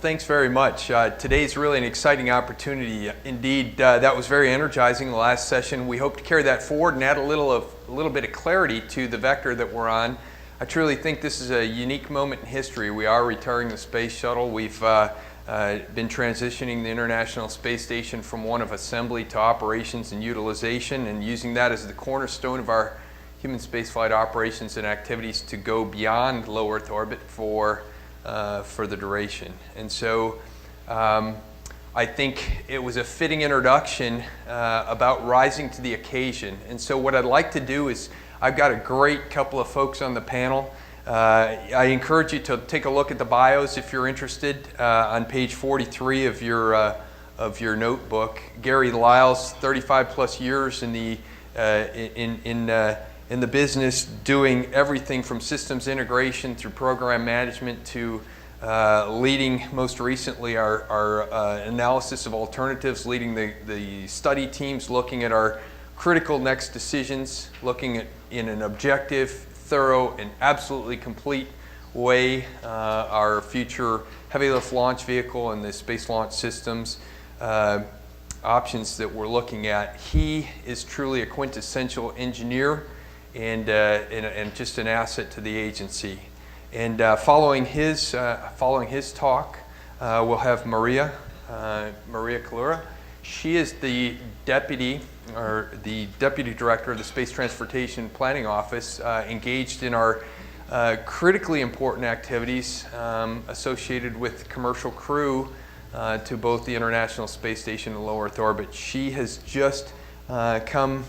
thanks very much. Today's really an exciting opportunity. Indeed, that was very energizing the last session. We hope to carry that forward and add a little bit of clarity to the vector that we're on. I truly think this is a unique moment in history. We are retiring the Space Shuttle. We've been transitioning the International Space Station from one of assembly to operations and utilization, and using that as the cornerstone of our human spaceflight operations and activities to go beyond low Earth orbit for the duration. And so I think it was a fitting introduction about rising to the occasion. And so what I'd like to do is, I've got a great couple of folks on the panel. I encourage you to take a look at the bios if you're interested on page 43 of your notebook. Gary Lyles, 35 plus years in the in the business, doing everything from systems integration through program management to leading most recently our analysis of alternatives, leading the study teams, looking at our critical next decisions, looking at in an objective, thorough, and absolutely complete way our future heavy lift launch vehicle and the space launch systems options that we're looking at. He is truly a quintessential engineer and just an asset to the agency. And following his talk, we'll have Maria Calura. She is the deputy director of the Space Transportation Planning Office, engaged in our critically important activities associated with commercial crew to both the International Space Station and low Earth orbit. She has just come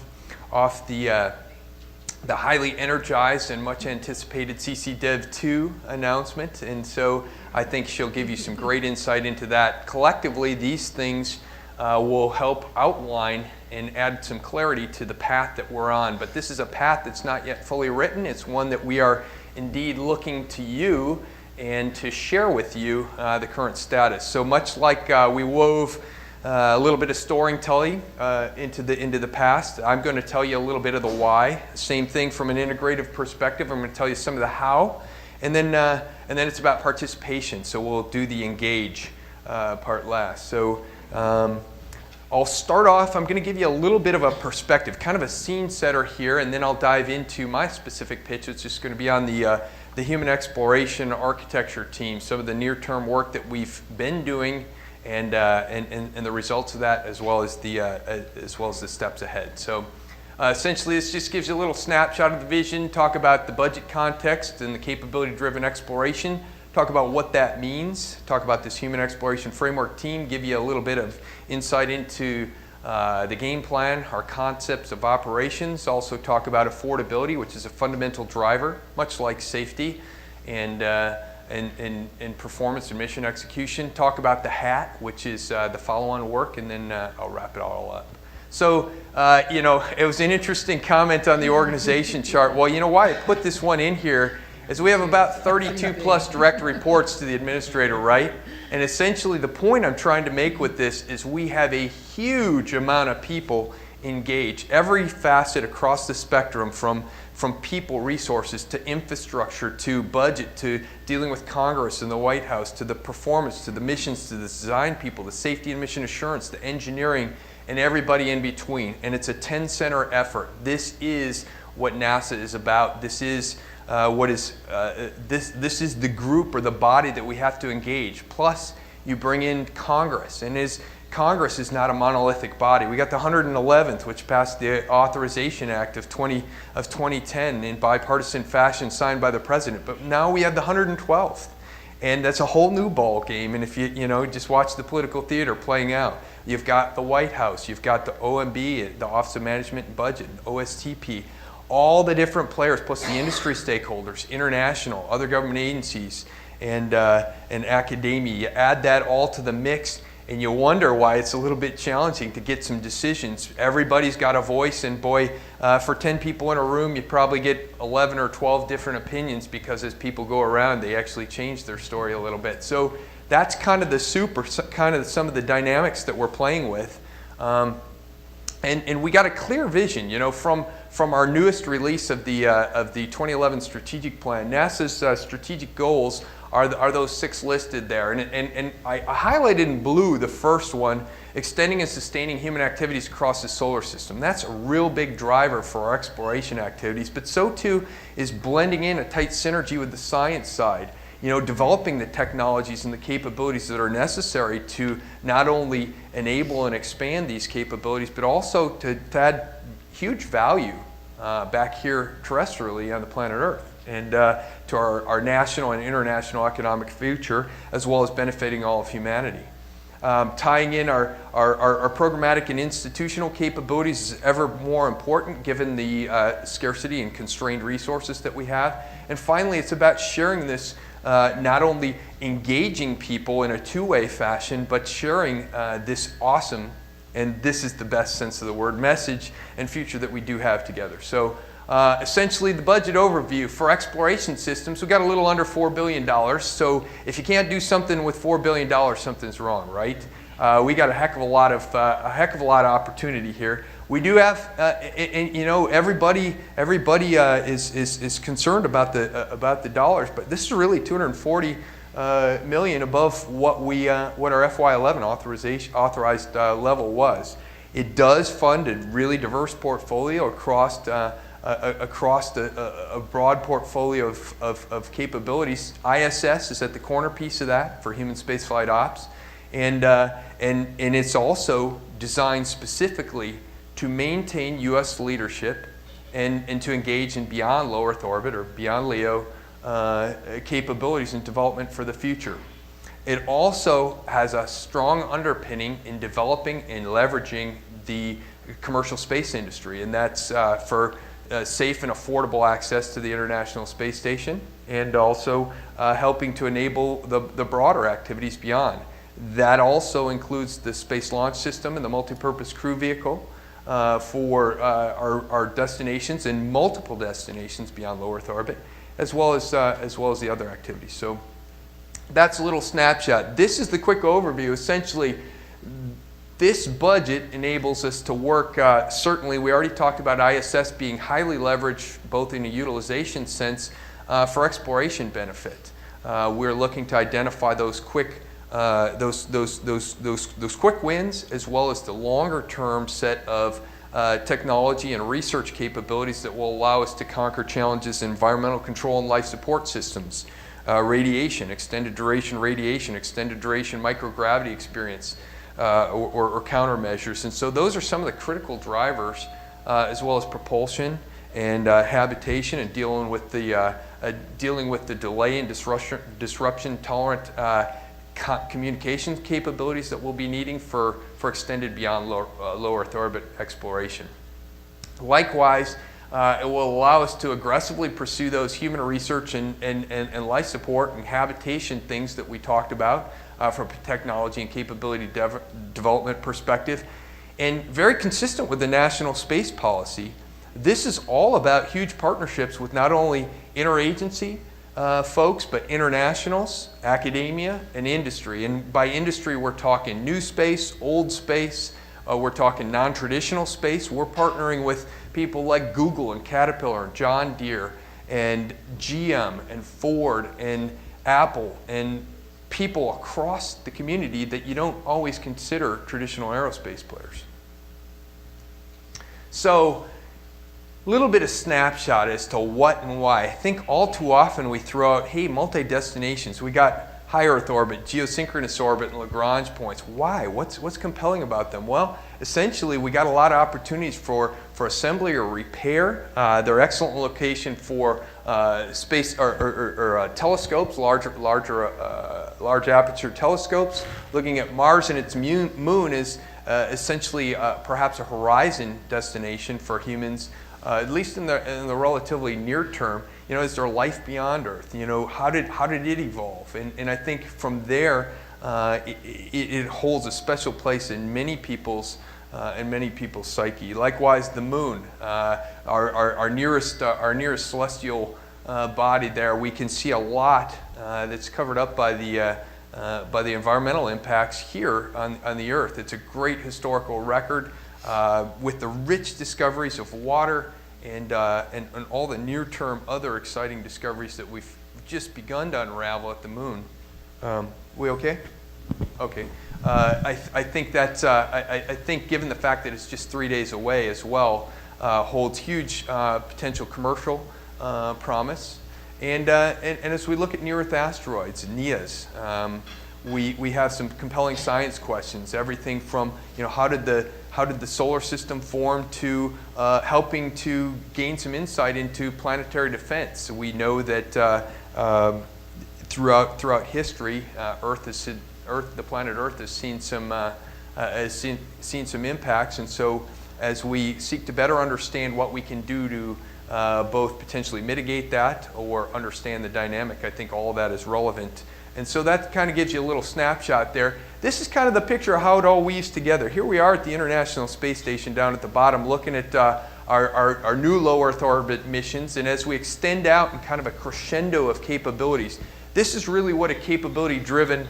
off the highly energized and much anticipated CCDEV2 announcement, and so I think she'll give you some great insight into that. Collectively, these things will help outline and add some clarity to the path that we're on. But this is a path that's not yet fully written. It's one that we are indeed looking to you and to share with you the current status. So much like we wove a little bit of storytelling into the past, I'm going to tell you a little bit of the why. Same thing from an integrative perspective. I'm going to tell you some of the how, and then it's about participation. So we'll do the engage part last. So I'll start off. I'm going to give you a little bit of a perspective, kind of a scene setter here, and then I'll dive into my specific pitch. It's just going to be on the human exploration architecture team, some of the near-term work that we've been doing, and the results of that, as well as the steps ahead. So essentially, this just gives you a little snapshot of the vision, talk about the budget context and the capability-driven exploration, talk about what that means, talk about this human exploration framework team, give you a little bit of insight into the game plan, our concepts of operations, also talk about affordability, which is a fundamental driver, much like safety, and performance and mission execution. Talk about the HAT, which is the follow-on work, and then I'll wrap it all up. So, it was an interesting comment on the organization chart. Well, you know why I put this one in here is we have about 32 plus direct reports to the administrator, right? And essentially the point I'm trying to make with this is we have a huge amount of people engaged, every facet across the spectrum, from people resources to infrastructure to budget to dealing with Congress and the White House to the performance to the missions to the design people, the safety and mission assurance, the engineering, and everybody in between. And it's a 10-center effort. This is what NASA is about. This is this is the group or the body that we have to engage. Plus, you bring in Congress, and Congress is not a monolithic body. We got the 111th, which passed the Authorization Act of 2010 in bipartisan fashion, signed by the president. But now we have the 112th, and that's a whole new ball game. And if you just watch the political theater playing out, you've got the White House, you've got the OMB, the Office of Management and Budget, OSTP. All the different players, plus the industry stakeholders, international, other government agencies, and academia. You add that all to the mix, and you wonder why it's a little bit challenging to get some decisions. Everybody's got a voice, and boy, for 10 people in a room, you probably get 11 or 12 different opinions, because as people go around, they actually change their story a little bit. So that's kind of some of the dynamics that we're playing with. And we got a clear vision, from our newest release of the 2011 strategic plan. NASA's strategic goals are those 6 listed there. And I highlighted in blue the first one, extending and sustaining human activities across the solar system. That's a real big driver for our exploration activities, but so too is blending in a tight synergy with the science side. You know, developing the technologies and the capabilities that are necessary to not only enable and expand these capabilities, but also to add huge value back here terrestrially on the planet Earth, and to our national and international economic future, as well as benefiting all of humanity. Tying in our programmatic and institutional capabilities is ever more important given the scarcity and constrained resources that we have. And finally, it's about sharing this, not only engaging people in a two-way fashion, but sharing this awesome, and this is the best sense of the word, message and future that we do have together. So essentially the budget overview for exploration systems, we got a little under $4 billion. So if you can't do something with $4 billion, something's wrong, right? We got a heck of a lot of opportunity here. We do have, and you know, everybody is concerned about the dollars, but this is really 240 million above what our FY11 authorized level was. It does fund a really diverse portfolio across a broad portfolio of capabilities. ISS is at the corner piece of that for human spaceflight ops, and it's also designed specifically to maintain U.S. leadership and to engage in beyond low Earth orbit or beyond LEO capabilities and development for the future. It also has a strong underpinning in developing and leveraging the commercial space industry, and that's for safe and affordable access to the International Space Station, and also helping to enable the broader activities beyond. That also includes the Space Launch System and the Multipurpose Crew Vehicle for our destinations and multiple destinations beyond low Earth orbit, as well as the other activities. So that's a little snapshot. This is the quick overview. Essentially, this budget enables us to work, certainly we already talked about ISS being highly leveraged both in a utilization sense for exploration benefit. We're looking to identify those quick those quick wins, as well as the longer term set of technology and research capabilities that will allow us to conquer challenges in environmental control and life support systems, radiation, extended duration microgravity experience, or countermeasures. And so those are some of the critical drivers, as well as propulsion and habitation, and dealing with the delay and disruption tolerant communication capabilities that we'll be needing for extended beyond low Earth orbit exploration. Likewise, it will allow us to aggressively pursue those human research and life support and habitation things that we talked about from a technology and capability development perspective. And very consistent with the national space policy, this is all about huge partnerships with not only interagency folks, but internationals, academia, and industry. And by industry, we're talking new space, old space, we're talking non-traditional space. We're partnering with people like Google and Caterpillar and John Deere and GM and Ford and Apple and people across the community that you don't always consider traditional aerospace players. So, a little bit of snapshot as to what and why. I think all too often we throw out, hey, multi-destinations. We got high Earth orbit, geosynchronous orbit, and Lagrange points. Why? What's compelling about them? Well, essentially, we got a lot of opportunities for assembly or repair. They're excellent location for space or telescopes, large aperture telescopes. Looking at Mars and its moon is essentially perhaps a horizon destination for humans. At least in the relatively near term. You know, is there life beyond Earth? You know, how did it evolve? And I think from there, it holds a special place in many people's psyche. Likewise, the moon, our nearest celestial body. There, we can see a lot that's covered up by the environmental impacts here on the Earth. It's a great historical record. With the rich discoveries of water and all the near-term other exciting discoveries that we've just begun to unravel at the moon. We okay? Okay. I think that's, I think given the fact that it's just 3 days away as well, holds huge potential commercial promise. And as we look at near-Earth asteroids, NEAs, we have some compelling science questions. Everything from, you know, how did the solar system form to helping to gain some insight into planetary defense. So we know that throughout history, the planet Earth has seen some impacts, and so as we seek to better understand what we can do to both potentially mitigate that or understand the dynamic, I think all of that is relevant. And so that kind of gives you a little snapshot there. This is kind of the picture of how it all weaves together. Here we are at the International Space Station down at the bottom looking at our new low Earth orbit missions, and as we extend out in kind of a crescendo of capabilities, this is really what a capability-driven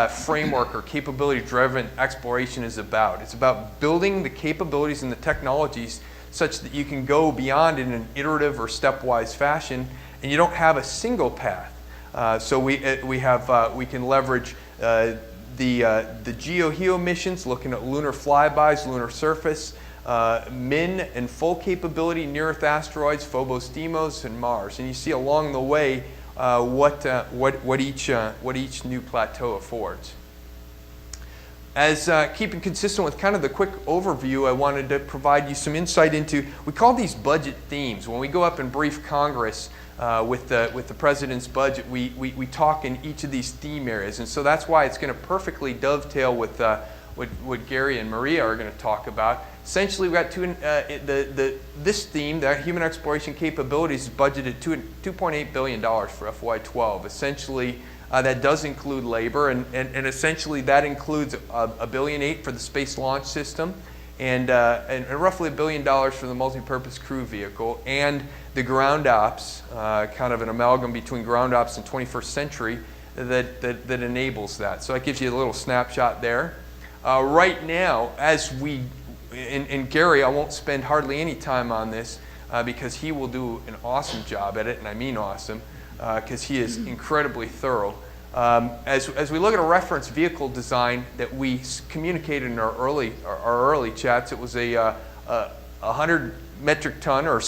framework or capability-driven exploration is about. It's about building the capabilities and the technologies such that you can go beyond in an iterative or stepwise fashion, and you don't have a single path. So we can leverage the GEO-HEO missions, looking at lunar flybys, lunar surface, min and full capability, near-Earth asteroids, Phobos, Deimos, and Mars. And you see along the way what each new plateau affords. As keeping consistent with kind of the quick overview, I wanted to provide you some insight into, we call these budget themes. When we go up and brief Congress with the President's budget, we talk in each of these theme areas. And so that's why it's going to perfectly dovetail with what Gary and Maria are going to talk about. Essentially, we've got this theme, the human exploration capabilities, is budgeted $2.8 billion for FY12. Essentially, that does include labor, and essentially that includes $1.8 billion for the Space Launch System, and roughly $1 billion for the multi-purpose crew vehicle, and the ground ops, kind of an amalgam between ground ops and 21st century that enables that. So that gives you a little snapshot there. Right now, and Gary, I won't spend hardly any time on this because he will do an awesome job at it, and I mean awesome, because he is incredibly thorough. As we look at a reference vehicle design that we communicated in our early chats, it was a 100 metric ton, or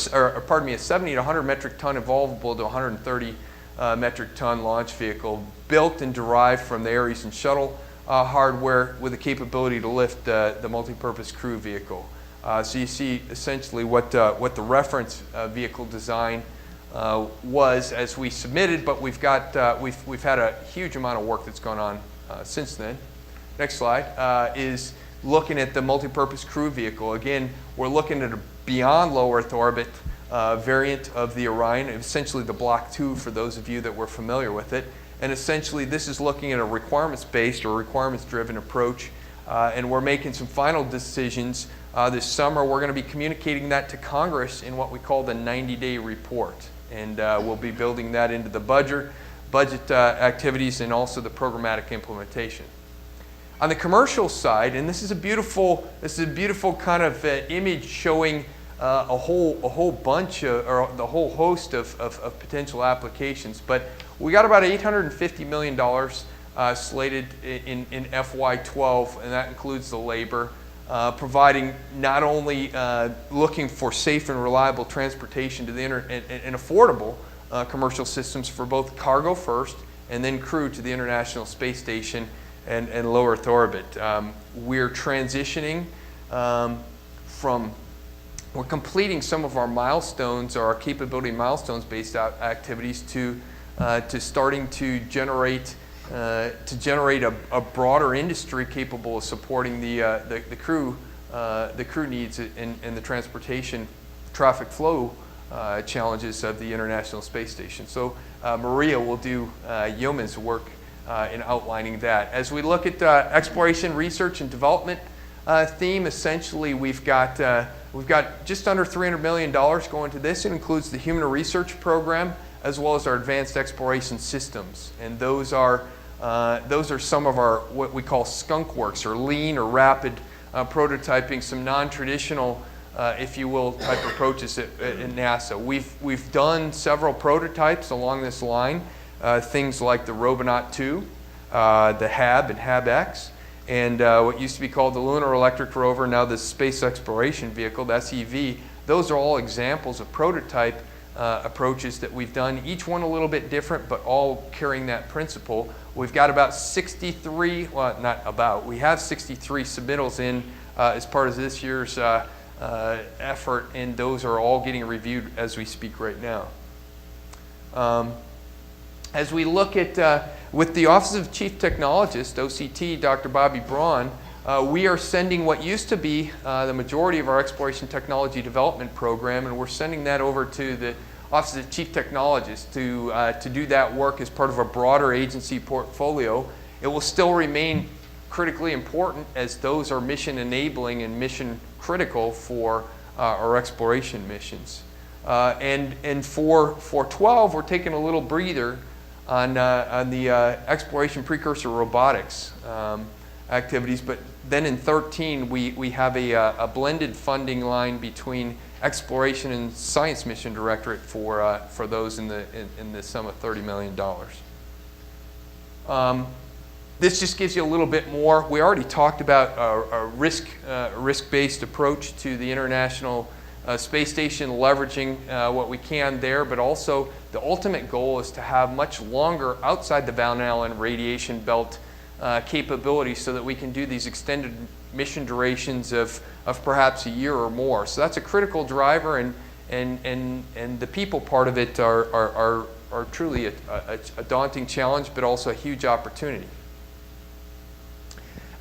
pardon me, a 70 to 100 metric ton evolvable to 130 metric ton launch vehicle, built and derived from the Ares and Shuttle hardware with the capability to lift the multi-purpose crew vehicle. So you see essentially what the reference vehicle design was as we submitted, but we've had a huge amount of work that's gone on since then. Next slide is looking at the multi-purpose crew vehicle. Again, we're looking at a beyond low Earth orbit variant of the Orion, essentially the Block 2 for those of you that were familiar with it. And essentially this is looking at a requirements-based or requirements-driven approach, and we're making some final decisions this summer. We're going to be communicating that to Congress in what we call the 90-day report, and we'll be building that into the budget activities and also the programmatic implementation. On the commercial side, and this is a beautiful kind of image showing a whole bunch or the whole host of potential applications, but we got about $850 million slated in FY12, and that includes the labor, providing not only looking for safe and reliable transportation to the and affordable commercial systems for both cargo first and then crew to the International Space Station and low Earth orbit. We're transitioning we're completing some of our milestones, or our capability milestones-based activities to starting to generate a broader industry capable of supporting the crew needs and the transportation traffic flow challenges of the International Space Station. So Maria will do yeoman's work in outlining that. As we look at exploration, research, and development theme, essentially we've got just under $300 million going to this. It includes the Human Research Program as well as our advanced exploration systems, and those are some of our what we call skunk works, or lean or rapid prototyping, some non-traditional, if you will, type approaches at NASA. We've done several prototypes along this line. things like the Robonaut 2, the HAB and HAB-X, and what used to be called the Lunar Electric Rover, now the Space Exploration Vehicle, the SEV. Those are all examples of prototype approaches that we've done, each one a little bit different, but all carrying that principle. We've got about 63, well, not about, we have 63 submittals in as part of this year's effort, and those are all getting reviewed as we speak right now. As we look at, with the Office of Chief Technologist, OCT, Dr. Bobby Braun, we are sending what used to be the majority of our Exploration Technology Development Program, and we're sending that over to the Office of Chief Technologist to do that work as part of a broader agency portfolio. It will still remain critically important as those are mission enabling and mission critical for our exploration missions. And for 12, we're taking a little breather on the exploration precursor robotics activities, but then in 13 we have a blended funding line between exploration and science mission directorate for those in the sum of $30 million. This just gives you a little bit more. We already talked about a risk-based approach to the International Space Station, leveraging what we can there, but also the ultimate goal is to have much longer outside the Van Allen radiation belt capabilities so that we can do these extended mission durations of perhaps a year or more. So that's a critical driver, and the people part of it are truly a daunting challenge, but also a huge opportunity.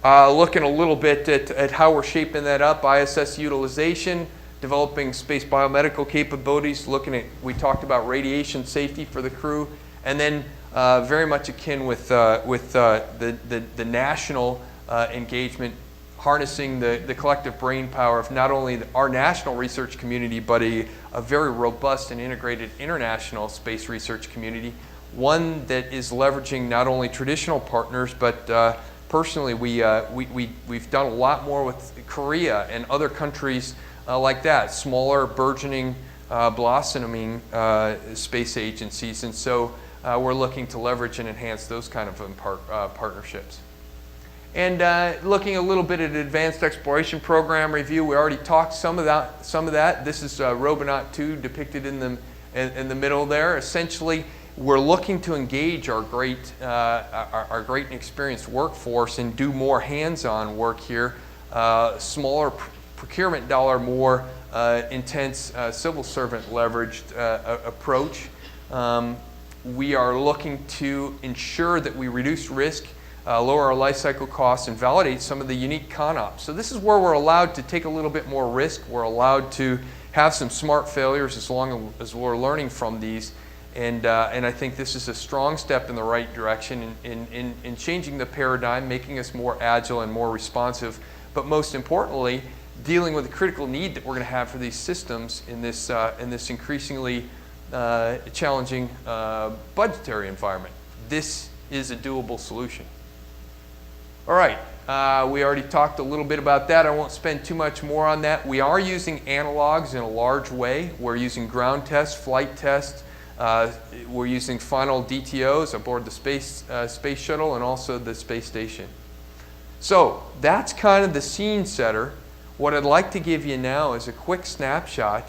Looking a little bit at how we're shaping that up, ISS utilization, developing space biomedical capabilities, we talked about radiation safety for the crew, and then very much akin with the national engagement, harnessing the collective brain power of not only our national research community, but a very robust and integrated international space research community, one that is leveraging not only traditional partners, but personally, we've done a lot more with Korea and other countries like that, smaller, burgeoning, blossoming space agencies, and so we're looking to leverage and enhance those kind of partnerships. And looking a little bit at advanced exploration program review, we already talked some of that. This is Robonaut 2 depicted in the middle there. Essentially, we're looking to engage our great and experienced workforce and do more hands-on work here. Smaller procurement dollar, more intense civil servant leveraged approach. We are looking to ensure that we reduce risk, lower our life cycle costs, and validate some of the unique ConOps. So this is where we're allowed to take a little bit more risk. We're allowed to have some smart failures as long as we're learning from these. And I think this is a strong step in the right direction in changing the paradigm, making us more agile and more responsive, but most importantly, dealing with the critical need that we're going to have for these systems in this increasingly challenging budgetary environment. This is a doable solution. All right, we already talked a little bit about that. I won't spend too much more on that. We are using analogs in a large way. We're using ground tests, flight tests. We're using final DTOs aboard the Space Shuttle and also the space station. So that's kind of the scene setter. What I'd like to give you now is a quick snapshot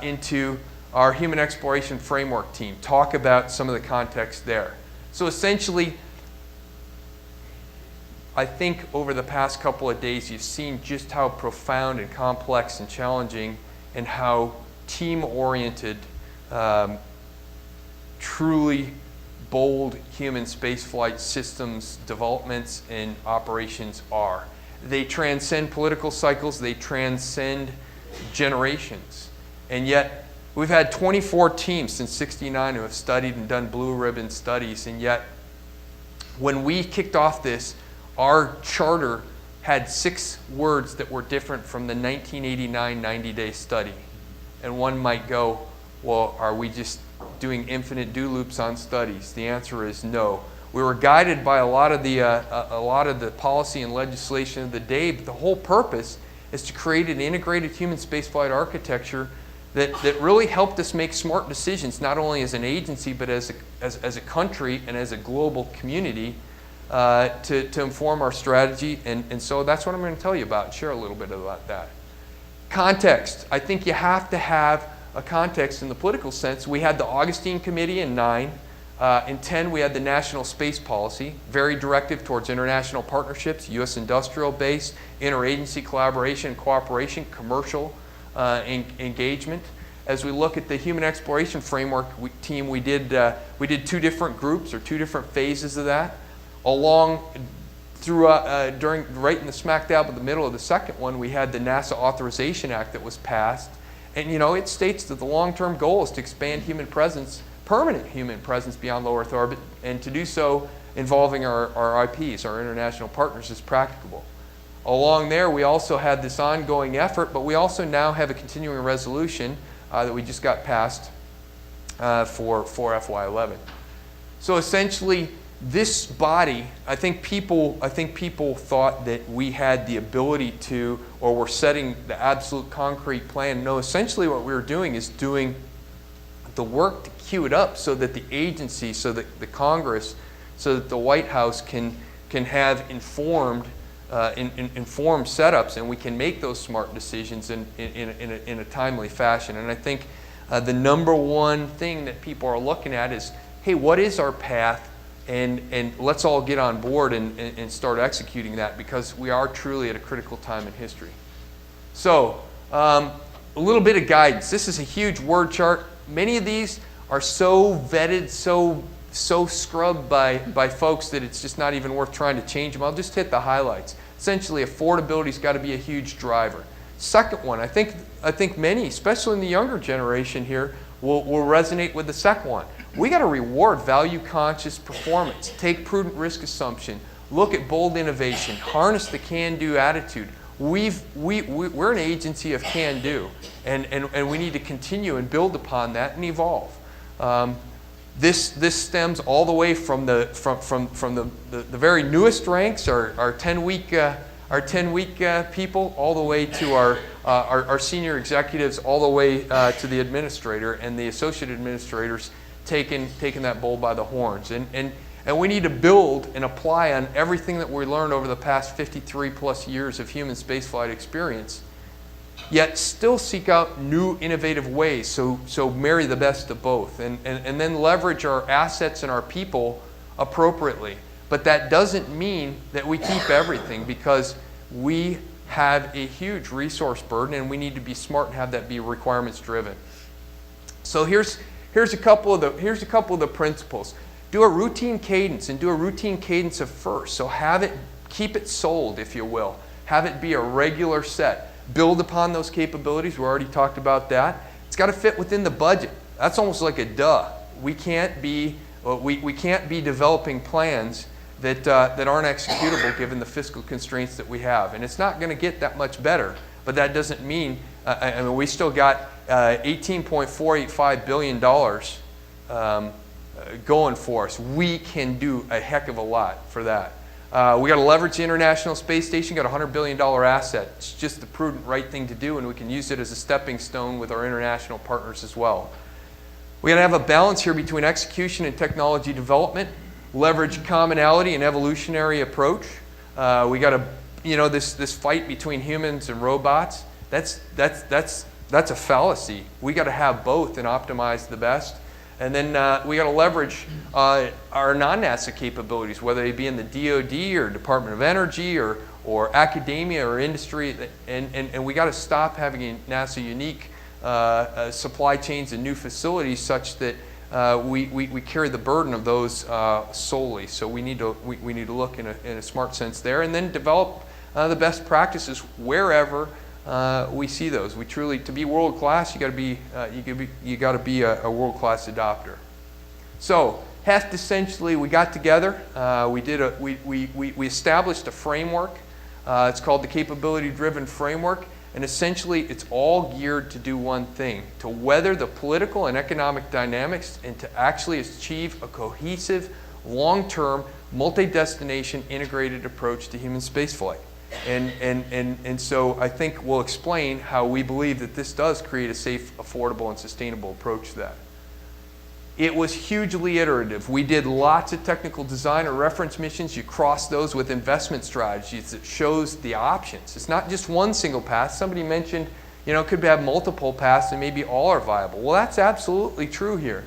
into our Human Exploration Framework team. Talk about some of the context there. So essentially, I think over the past couple of days you've seen just how profound and complex and challenging and how team-oriented, truly bold human spaceflight systems developments and operations are. They transcend political cycles, they transcend generations. And yet, we've had 24 teams since '69 who have studied and done blue ribbon studies, and yet, when we kicked off this, our charter had 6 words that were different from the 1989 90-day study. And one might go, well, are we just doing infinite do loops on studies? The answer is no. We were guided by a lot of the policy and legislation of the day, but the whole purpose is to create an integrated human spaceflight architecture that really helped us make smart decisions, not only as an agency, but as a country and as a global community to inform our strategy. And so that's what I'm going to tell you about, share a little bit about that. Context. I think you have to have a context in the political sense. We had the Augustine Committee in 9. In 10, we had the National Space Policy, very directive towards international partnerships, U.S. industrial base, interagency collaboration and cooperation, commercial engagement. As we look at the Human Exploration Framework team, we did 2 different groups or 2 different phases of that. Right in the smack dab of the middle of the second one, we had the NASA Authorization Act that was passed. And it states that the long-term goal is to expand human presence, permanent human presence beyond low Earth orbit, and to do so involving our IPs, our international partners, as practicable. Along there, we also had this ongoing effort, but we also now have a continuing resolution that we just got passed for FY11. So essentially, this body, I think people thought that we had the ability to, or were setting the absolute concrete plan. No, essentially what we were doing is doing the work to queue it up so that the agency, so that the Congress, so that the White House can have informed setups, and we can make those smart decisions in a timely fashion. And I think the number one thing that people are looking at is, hey, what is our path? And let's all get on board and start executing that, because we are truly at a critical time in history. So a little bit of guidance. This is a huge word chart. Many of these are so vetted, so scrubbed by folks that it's just not even worth trying to change them. I'll just hit the highlights. Essentially, affordability's got to be a huge driver. Second one, I think many, especially in the younger generation here, will resonate with the second one. We got to reward value-conscious performance, take prudent risk assumption, look at bold innovation, harness the can-do attitude. We're an agency of can-do, and we need to continue and build upon that and evolve. This stems all the way from the very newest ranks, our 10-week people, all the way to our senior executives, all the way to the administrator and the associate administrators, taking that bull by the horns. And we need to build and apply on everything that we learned over the past 53 plus years of human spaceflight experience, yet still seek out new innovative ways, so marry the best of both, and then leverage our assets and our people appropriately. But that doesn't mean that we keep everything, because we have a huge resource burden, and we need to be smart and have that be requirements driven. So here's a couple of the principles. Do a routine cadence, and do a routine cadence of first. So keep it sold, if you will. Have it be a regular set. Build upon those capabilities. We already talked about that. It's got to fit within the budget. That's almost like a duh. We can't be developing plans that aren't executable given the fiscal constraints that we have. And it's not going to get that much better. But that doesn't mean, we still got $18.485 billion going for us. We can do a heck of a lot for that. We got to leverage the International Space Station, got a $100 billion asset. It's just the prudent right thing to do, and we can use it as a stepping stone with our international partners as well. We got to have a balance here between execution and technology development, leverage commonality and evolutionary approach. We got to, this fight between humans and robots, that's a fallacy. We got to have both and optimize the best. And then we got to leverage our non-NASA capabilities, whether they be in the DoD or Department of Energy or academia or industry. And we got to stop having NASA unique supply chains and new facilities such that we carry the burden of those solely. So we need to look in a smart sense there, and then develop the best practices wherever we see those. We truly, to be world class, you got to be a world class adopter. So HEFT, essentially, we got together. We established a framework. It's called the Capability Driven Framework, and essentially, it's all geared to do one thing: to weather the political and economic dynamics, and to actually achieve a cohesive, long-term, multi-destination integrated approach to human spaceflight. And so I think we'll explain how we believe that this does create a safe, affordable, and sustainable approach to that. It was hugely iterative. We did lots of technical design or reference missions. You cross those with investment strategies that shows the options. It's not just one single path. Somebody mentioned, it could have multiple paths and maybe all are viable. Well, that's absolutely true here.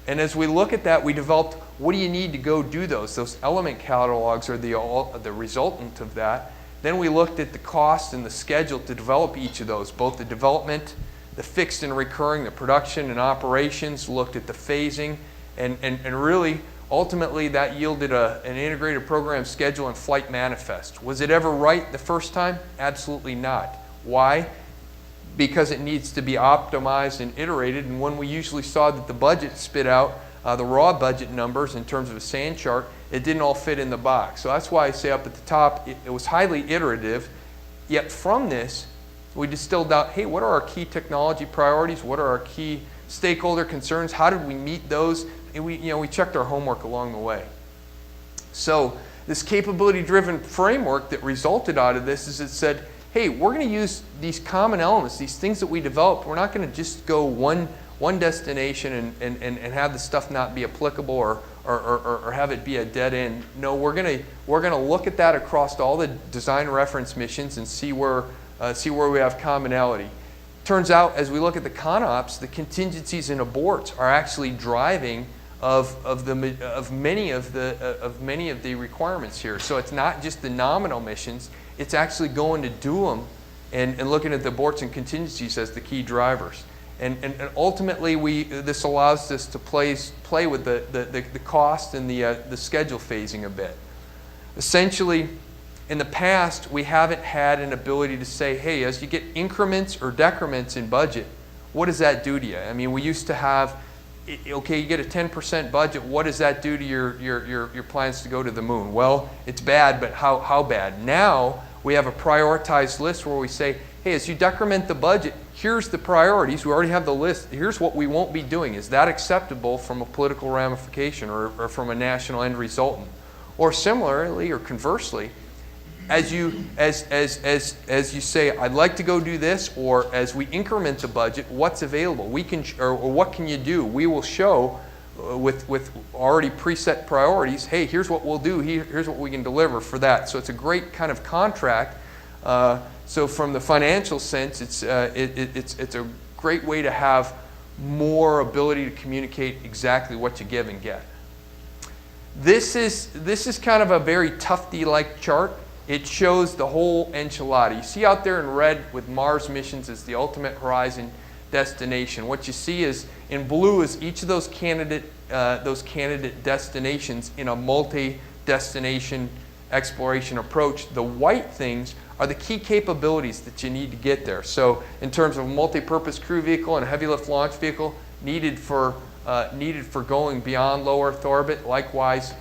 And as we look at that, we developed, what do you need to go do those? Those element catalogs are the resultant of that. Then we looked at the cost and the schedule to develop each of those, both the development, the fixed and recurring, the production and operations, looked at the phasing, and really, ultimately, that yielded an integrated program schedule and flight manifest. Was it ever right the first time? Absolutely not. Why? Because it needs to be optimized and iterated, and when we usually saw that the budget spit out the raw budget numbers in terms of a sand chart, it didn't all fit in the box. So that's why I say up at the top, it was highly iterative, yet from this, we distilled out, hey, what are our key technology priorities? What are our key stakeholder concerns? How did we meet those? And we checked our homework along the way. So this capability-driven framework that resulted out of this is it said, hey, we're going to use these common elements, these things that we developed. We're not going to just go one destination and have the stuff not be applicable or have it be a dead end. No, we're going to look at that across all the design reference missions and see where we have commonality. Turns out, as we look at the ConOps, the contingencies and aborts are actually driving of many of the requirements here. So it's not just the nominal missions; it's actually going to do them and looking at the aborts and contingencies as the key drivers. And ultimately, this allows us to play with the cost and the schedule phasing a bit. Essentially, in the past, we haven't had an ability to say, hey, as you get increments or decrements in budget, what does that do to you? I mean, we used to have, okay, you get a 10% budget, what does that do to your plans to go to the moon? Well, it's bad, but how bad? Now, we have a prioritized list where we say, hey, as you decrement the budget, here's the priorities. We already have the list. Here's what we won't be doing. Is that acceptable from a political ramification or from a national end resultant? Or similarly, or conversely, as you say, I'd like to go do this, or as we increment the budget, what's available? We can, or what can you do? We will show with already preset priorities. Hey, here's what we'll do. Here's what we can deliver for that. So it's a great kind of contract. So from the financial sense, it's a great way to have more ability to communicate exactly what you give and get. This is kind of a very Tufte-like chart. It shows the whole enchilada. You see out there in red with Mars missions as the ultimate horizon destination. What you see is in blue is each of those candidate destinations in a multi-destination exploration approach. The white things are the key capabilities that you need to get there. So in terms of a multi-purpose crew vehicle and a heavy lift launch vehicle needed for going beyond low Earth orbit. Likewise,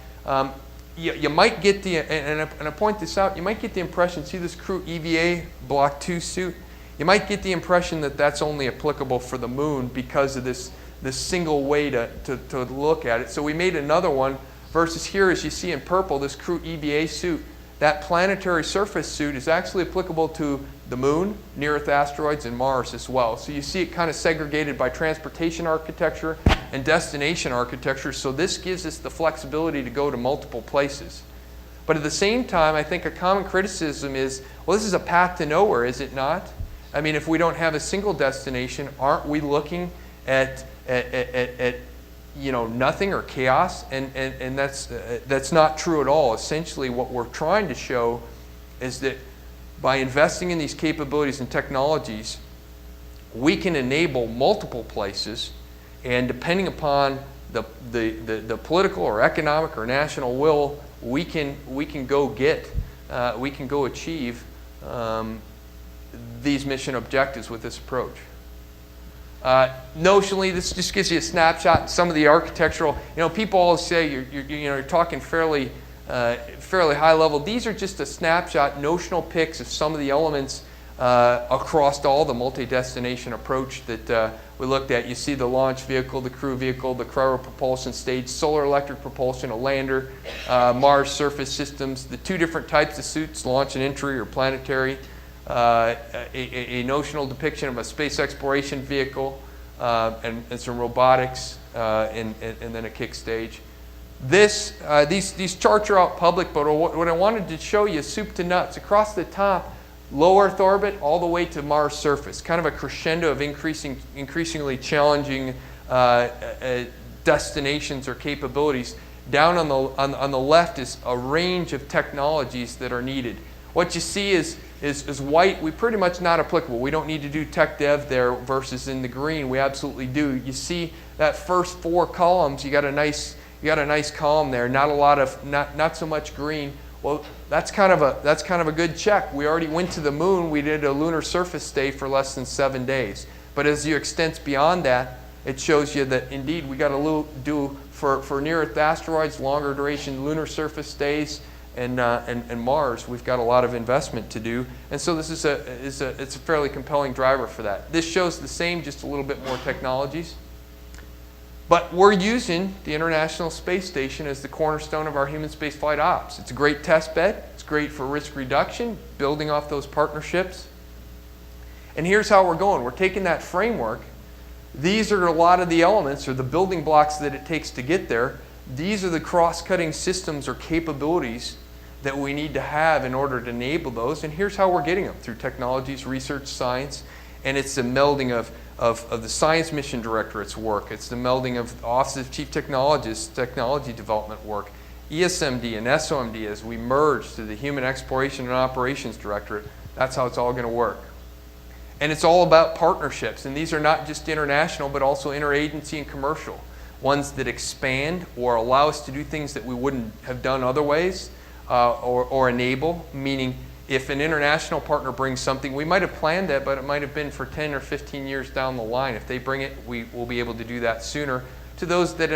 you might get and I point this out, you might get the impression, see this crew EVA Block 2 suit? You might get the impression that that's only applicable for the moon because of this single way to look at it. So we made another one versus here, as you see in purple, this crew EVA suit. That planetary surface suit is actually applicable to the moon, near-Earth asteroids, and Mars as well. So you see it kind of segregated by transportation architecture and destination architecture. So this gives us the flexibility to go to multiple places. But at the same time, I think a common criticism is, well, this is a path to nowhere, is it not? I mean, if we don't have a single destination, aren't we looking at nothing or chaos? And that's not true at all. Essentially, what we're trying to show is that by investing in these capabilities and technologies, we can enable multiple places, and depending upon the political or economic or national will, we can go achieve these mission objectives with this approach. Notionally, this just gives you a snapshot. Some of the architectural, people always say you're talking fairly high level. These are just a snapshot, notional pics of some of the elements across all the multi-destination approach that we looked at. You see the launch vehicle, the crew vehicle, the cryo propulsion stage, solar electric propulsion, a lander, Mars surface systems, the two different types of suits, launch and entry or planetary, a notional depiction of a space exploration vehicle, and some robotics, and then a kick stage. These charts are out public, but what I wanted to show you, soup to nuts, across the top, low Earth orbit all the way to Mars surface, kind of a crescendo of increasingly challenging destinations or capabilities. Down on the left is a range of technologies that are needed. What you see is white, we pretty much not applicable. We don't need to do tech dev there, versus in the green, we absolutely do. You see that first 4 columns, you got a nice column there, not so much green. Well, that's kind of a good check. We already went to the moon. We did a lunar surface stay for less than 7 days. But as you extend beyond that, it shows you that indeed we got to do for near-Earth asteroids, longer duration lunar surface stays, and Mars. We've got a lot of investment to do, and so this is it's a fairly compelling driver for that. This shows the same, just a little bit more technologies. But we're using the International Space Station as the cornerstone of our human spaceflight ops. It's a great test bed. It's great for risk reduction, building off those partnerships. And here's how we're going. We're taking that framework. These are a lot of the elements or the building blocks that it takes to get there. These are the cross-cutting systems or capabilities that we need to have in order to enable those. And here's how we're getting them, through technologies, research, science. And it's the melding of the Science Mission Directorate's work. It's the melding of the Office of Chief Technologists, technology development work, ESMD and SOMD as we merge to the Human Exploration and Operations Directorate. That's how it's all going to work. And it's all about partnerships. And these are not just international, but also interagency and commercial. Ones that expand or allow us to do things that we wouldn't have done otherwise, or enable, meaning if an international partner brings something, we might have planned that, but it might have been for 10 or 15 years down the line. If they bring it, we will be able to do that sooner. To those that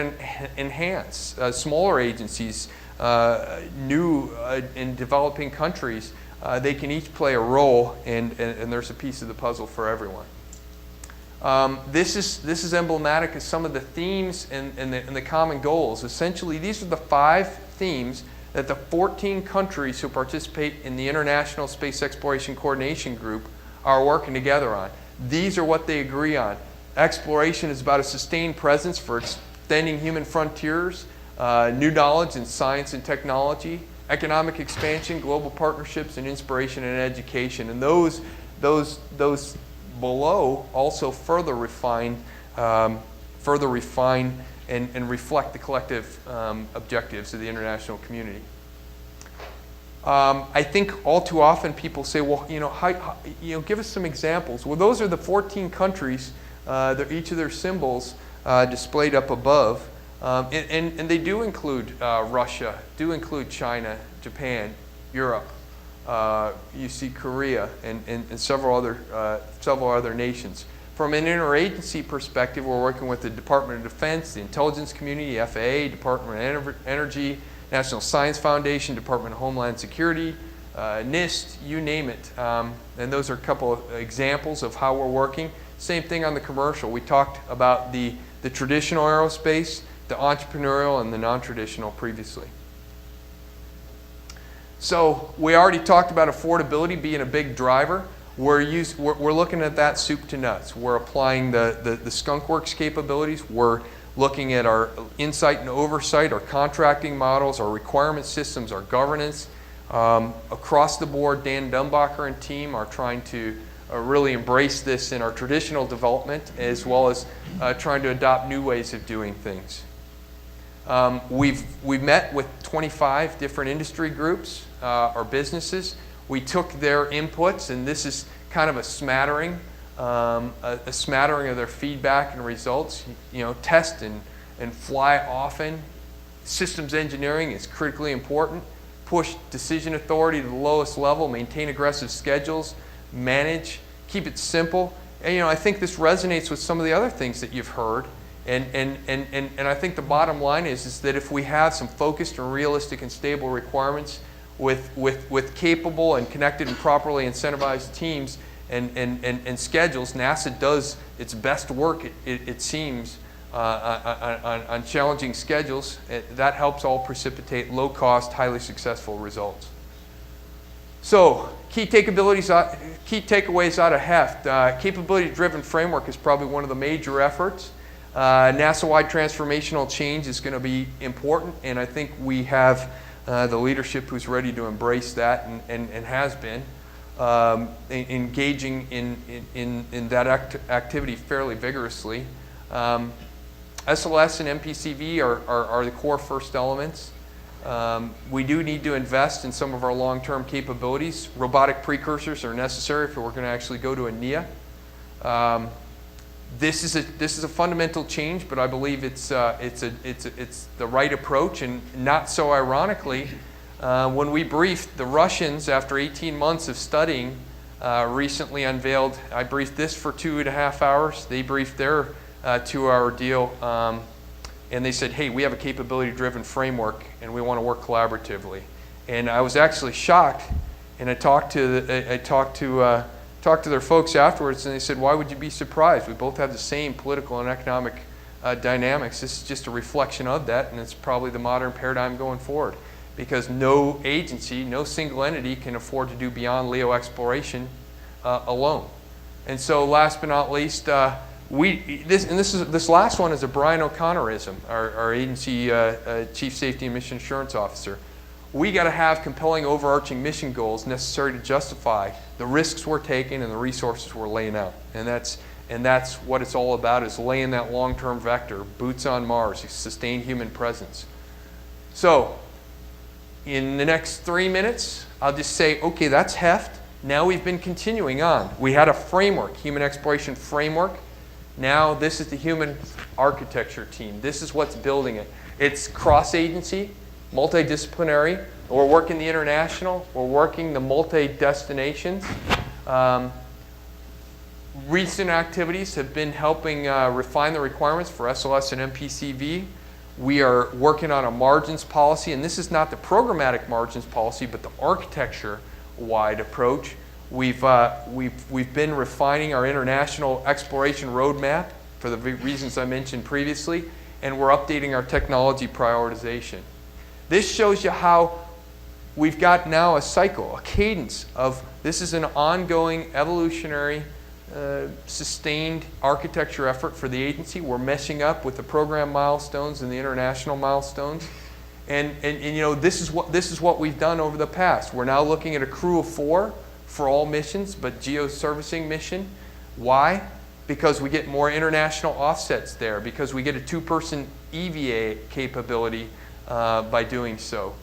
enhance, smaller agencies, new in developing countries, they can each play a role, and there's a piece of the puzzle for everyone. This is emblematic of some of the themes and the common goals. Essentially, these are the 5 themes that the 14 countries who participate in the International Space Exploration Coordination Group are working together on. These are what they agree on. Exploration is about a sustained presence for extending human frontiers, new knowledge in science and technology, economic expansion, global partnerships, and inspiration and education. And those below also further refine and reflect the collective objectives of the international community. I think all too often people say, well, give us some examples. Well, those are the 14 countries, each of their symbols displayed up above. And they do include Russia, do include China, Japan, Europe. You see Korea and several other nations. From an interagency perspective, we're working with the Department of Defense, the intelligence community, FAA, Department of Energy, National Science Foundation, Department of Homeland Security, NIST, you name it. And those are a couple of examples of how we're working. Same thing on the commercial. We talked about the traditional aerospace, the entrepreneurial, and the non-traditional previously. So we already talked about affordability being a big driver. We're looking at that soup to nuts. We're applying the skunkworks capabilities. We're looking at our insight and oversight, our contracting models, our requirement systems, our governance. Across the board, Dan Dumbacher and team are trying to really embrace this in our traditional development, as well as trying to adopt new ways of doing things. We've met with 25 different industry groups or businesses. We took their inputs, and this is kind of a smattering of their feedback and results. Test and fly often. Systems engineering is critically important. Push decision authority to the lowest level. Maintain aggressive schedules. Manage. Keep it simple. And I think this resonates with some of the other things that you've heard. And I think the bottom line is that if we have some focused and realistic and stable requirements with capable and connected and properly incentivized teams, and schedules. NASA does its best work, it seems, on challenging schedules. That helps all precipitate low-cost, highly successful results. So, key takeaways out of HEFT. Capability-driven framework is probably one of the major efforts. NASA-wide transformational change is going to be important, and I think we have the leadership who's ready to embrace that and has been engaging in that activity fairly vigorously. SLS and MPCV are the core first elements. We do need to invest in some of our long-term capabilities. Robotic precursors are necessary if we're going to actually go to a NIA. This is a fundamental change, but I believe it's the right approach. And not so ironically, when we briefed the Russians after 18 months of studying, recently unveiled. I briefed this for 2.5 hours. They briefed their 2-hour deal, and they said, "Hey, we have a capability-driven framework, and we want to work collaboratively." And I was actually shocked, and I talked to their folks afterwards, and they said, "Why would you be surprised? We both have the same political and economic dynamics. This is just a reflection of that, and it's probably the modern paradigm going forward, because no agency, no single entity can afford to do beyond LEO exploration alone." And so, last but not least, this last one is a Brian O'Connorism, our agency Chief Safety and Mission Assurance Officer. We got to have compelling overarching mission goals necessary to justify the risks we're taking and the resources we're laying out. And that's what it's all about, is laying that long-term vector, boots on Mars, sustained human presence. So, in the next 3 minutes, I'll just say, okay, that's HEFT. Now we've been continuing on. We had a framework, human exploration framework. Now this is the human architecture team. This is what's building it. It's cross-agency, multidisciplinary. We're working the international. We're working the multi-destinations. Recent activities have been helping refine the requirements for SLS and MPCV. We are working on a margins policy, and this is not the programmatic margins policy, but the architecture-wide approach. We've been refining our international exploration roadmap for the reasons I mentioned previously, and we're updating our technology prioritization. This shows you how we've got now a cycle, a cadence of, this is an ongoing evolutionary sustained architecture effort for the agency. We're meshing up with the program milestones and the international milestones. And you know, this is what we've done over the past. We're now looking at a crew of 4 for all missions, but geo-servicing mission. Why? Because we get more international offsets there, because we get a 2-person EVA capability by doing so.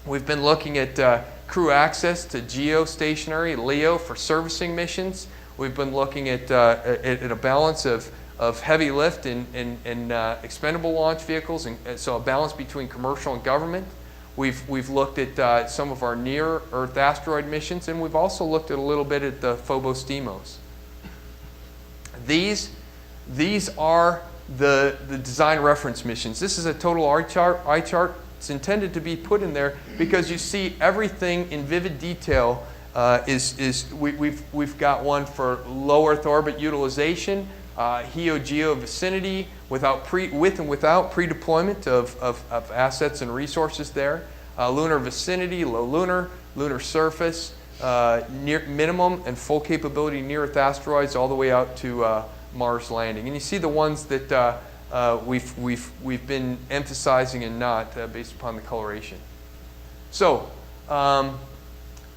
We've been looking at crew access to geostationary LEO for servicing missions. We've been looking at a balance of heavy lift and expendable launch vehicles, and so a balance between commercial and government. We've looked at some of our near-Earth asteroid missions, and we've also looked at a little bit at the Phobos Deimos. These are the design reference missions. This is a total eye chart. It's intended to be put in there because you see everything in vivid detail. We've got one for low Earth orbit utilization, HEO-GEO vicinity, with and without pre-deployment of assets and resources there, lunar vicinity, low lunar surface, near minimum and full capability near Earth asteroids, all the way out to Mars landing. And you see the ones that we've been emphasizing and not based upon the coloration. So.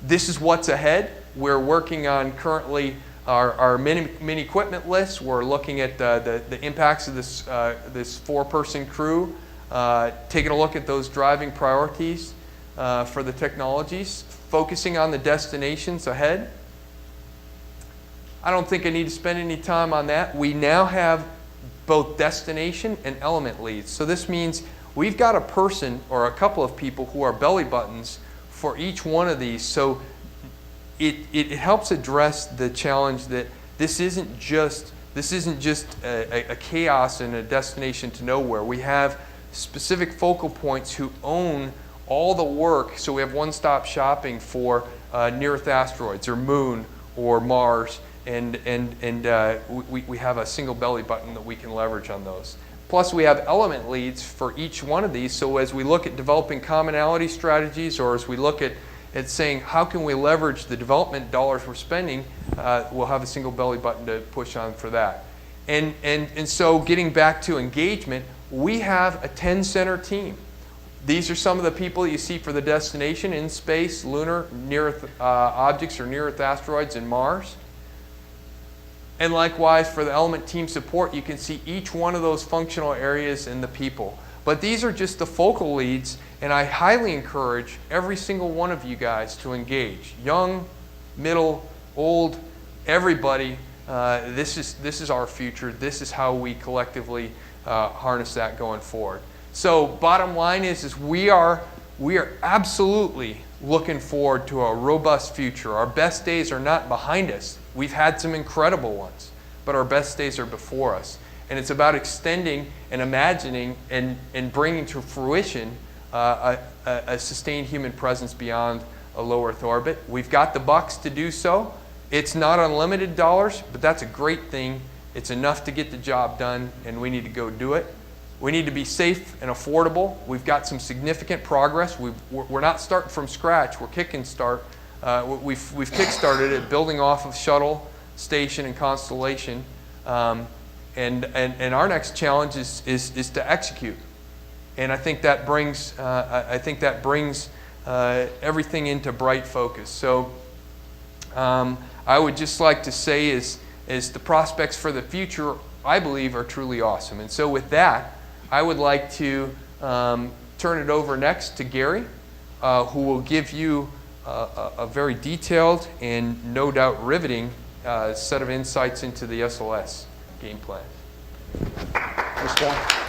This is what's ahead. We're working on currently our mini equipment list. We're looking at the impacts of this 4-person crew, taking a look at those driving priorities for the technologies, focusing on the destinations ahead. I don't think I need to spend any time on that. We now have both destination and element leads. So this means we've got a person or a couple of people who are belly buttons for each one of these, so it helps address the challenge that this isn't just a chaos and a destination to nowhere. We have specific focal points who own all the work, so we have one-stop shopping for near-Earth asteroids or Moon or Mars, and we have a single belly button that we can leverage on those. Plus, we have element leads for each one of these, so as we look at developing commonality strategies, or as we look at saying how can we leverage the development dollars we're spending, we'll have a single belly button to push on for that. And so getting back to engagement, we have a 10-center team. These are some of the people you see for the destination in space, lunar, near-Earth objects or near-Earth asteroids and Mars. And likewise, for the element team support, you can see each one of those functional areas and the people. But these are just the focal leads, and I highly encourage every single one of you guys to engage. Young, middle, old, everybody. This is our future. This is how we collectively harness that going forward. So bottom line is we are absolutely looking forward to a robust future. Our best days are not behind us. We've had some incredible ones, but our best days are before us. And it's about extending and imagining and bringing to fruition a sustained human presence beyond a low Earth orbit. We've got the bucks to do so. It's not unlimited dollars, but that's a great thing. It's enough to get the job done, and we need to go do it. We need to be safe and affordable. We've got some significant progress. We're not starting from scratch. We're kick-and start. We've kick-started it, building off of shuttle, station, and constellation. And our next challenge is to execute. And I think that brings everything into bright focus. So I would just like to say is the prospects for the future, I believe, are truly awesome. And so with that, I would like to turn it over next to Gary, who will give you a very detailed and no doubt riveting set of insights into the SLS game plan. Thanks, Scott.